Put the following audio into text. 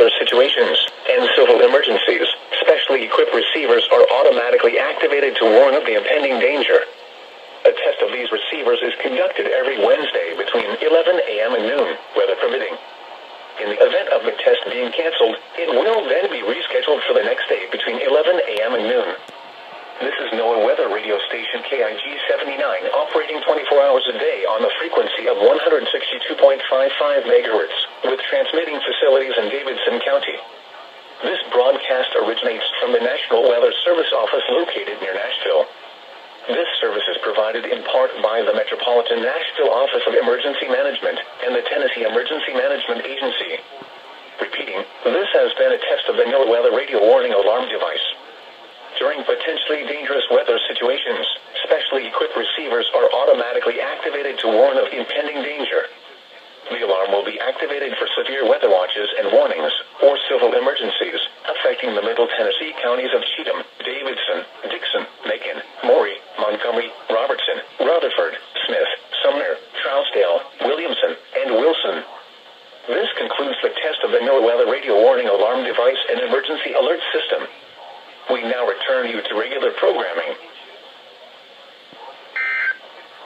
weather situations and civil emergencies. Specially equipped receivers are automatically activated to warn of the impending danger. A test of these receivers is conducted every Wednesday between 11 a.m. and noon, weather permitting. In the event of the test being canceled, it will then be rescheduled for the next day between 11 a.m. and noon. This is NOAA weather radio station KIG 79, operating 24 hours a day on the frequency of 162.55 megahertz, with transmitting facilities in Davidson County. This broadcast originates from the National Weather Service Office located near Nashville. This service is provided in part by the Metropolitan Nashville Office of Emergency Management and the Tennessee Emergency Management Agency. Repeating, this has been a test of the NOAA weather radio warning alarm device. During potentially dangerous weather situations, specially equipped receivers are automatically activated to warn of impending danger. The alarm will be activated for severe weather watches and warnings, or civil emergencies, affecting the Middle Tennessee counties of Cheatham, Davidson, Dixon, Macon, Maury, Montgomery, Robertson, Rutherford, Smith, Sumner, Trousdale, Williamson, and Wilson. This concludes the test of the NOAA weather radio warning alarm device and emergency alert system. We now return you to regular programming.